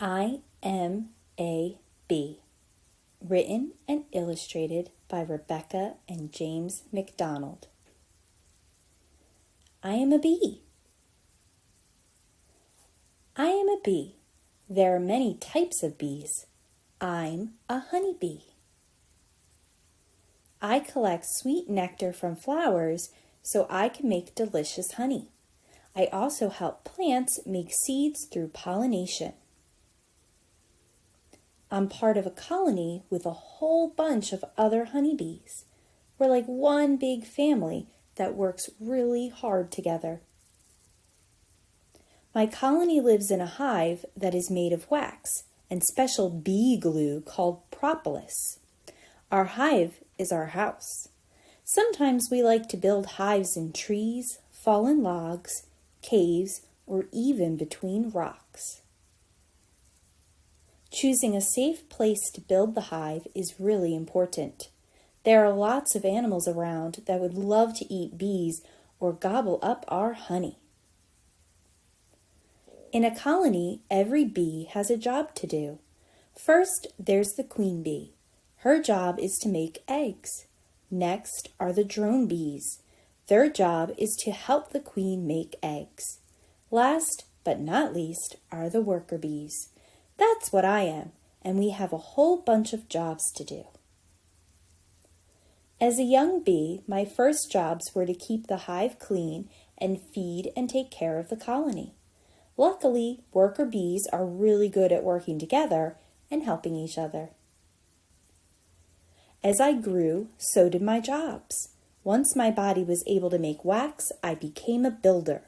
I am a bee. Written and illustrated by Rebecca and James McDonald. I am a bee. I am a bee. There are many types of bees. I'm a honeybee. I collect sweet nectar from flowers so I can make delicious honey. I also help plants make seeds through pollination. I'm part of a colony with a whole bunch of other honeybees. We're like one big family that works really hard together. My colony lives in a hive that is made of wax and special bee glue called propolis. Our hive is our house. Sometimes we like to build hives in trees, fallen logs, caves, or even between rocks. Choosing a safe place to build the hive is really important. There are lots of animals around that would love to eat bees or gobble up our honey. In a colony, every bee has a job to do. First, there's the queen bee. Her job is to make eggs. Next are the drone bees. Their job is to help the queen make eggs. Last, but not least, are the worker bees. That's what I am, and we have a whole bunch of jobs to do. As a young bee, my first jobs were to keep the hive clean and feed and take care of the colony. Luckily, worker bees are really good at working together and helping each other. As I grew, so did my jobs. Once my body was able to make wax, I became a builder.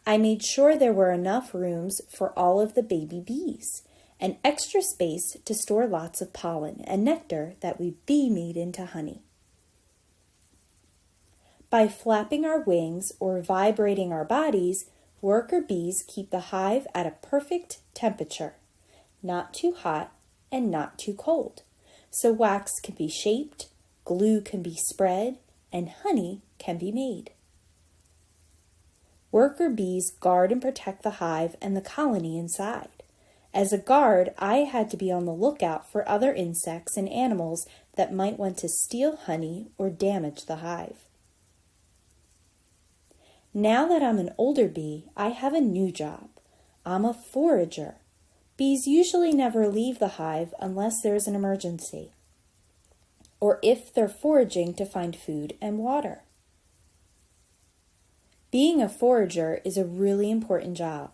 I made sure there were enough rooms for all of the baby bees, and extra space to store lots of pollen and nectar that would be made into honey. By flapping our wings or vibrating our bodies, worker bees keep the hive at a perfect temperature, not too hot and not too cold, so wax can be shaped, glue can be spread, and honey can be made. Worker bees guard and protect the hive and the colony inside. As a guard, I had to be on the lookout for other insects and animals that might want to steal honey or damage the hive. Now that I'm an older bee, I have a new job. I'm a forager. Bees usually never leave the hive unless there's an emergency, or if they're foraging to find food and water. Being a forager is a really important job.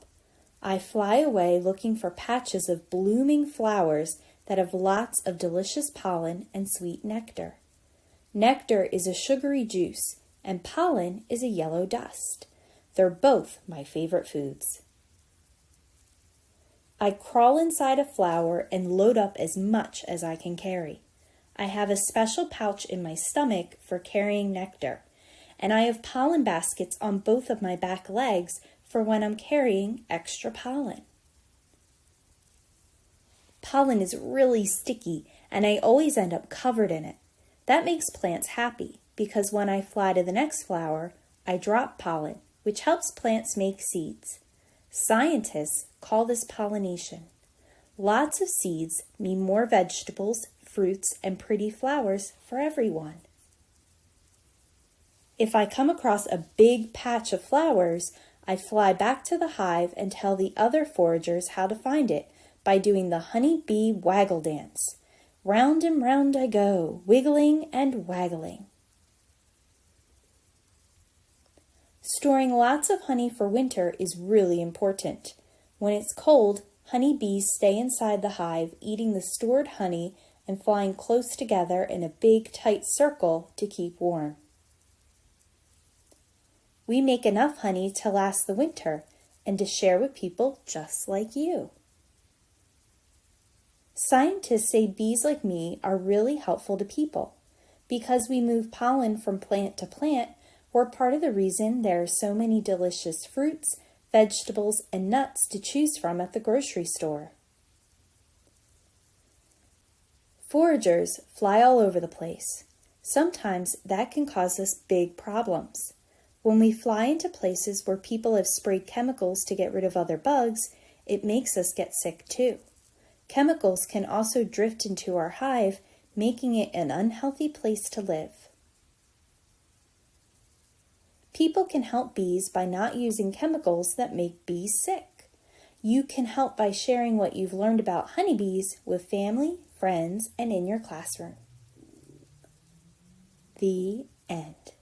I fly away looking for patches of blooming flowers that have lots of delicious pollen and sweet nectar. Nectar is a sugary juice, and pollen is a yellow dust. They're both my favorite foods. I crawl inside a flower and load up as much as I can carry. I have a special pouch in my stomach for carrying nectar, and I have pollen baskets on both of my back legs for when I'm carrying extra pollen. Pollen is really sticky, and I always end up covered in it. That makes plants happy, because when I fly to the next flower, I drop pollen, which helps plants make seeds. Scientists call this pollination. Lots of seeds mean more vegetables, fruits, and pretty flowers for everyone. If I come across a big patch of flowers, I fly back to the hive and tell the other foragers how to find it by doing the honey bee waggle dance. Round and round I go, wiggling and waggling. Storing lots of honey for winter is really important. When it's cold, honey bees stay inside the hive, eating the stored honey and flying close together in a big, tight circle to keep warm. We make enough honey to last the winter and to share with people just like you. Scientists say bees like me are really helpful to people. Because we move pollen from plant to plant, we're part of the reason there are so many delicious fruits, vegetables, and nuts to choose from at the grocery store. Foragers fly all over the place. Sometimes that can cause us big problems. When we fly into places where people have sprayed chemicals to get rid of other bugs, it makes us get sick too. Chemicals can also drift into our hive, making it an unhealthy place to live. People can help bees by not using chemicals that make bees sick. You can help by sharing what you've learned about honeybees with family, friends, and in your classroom. The end.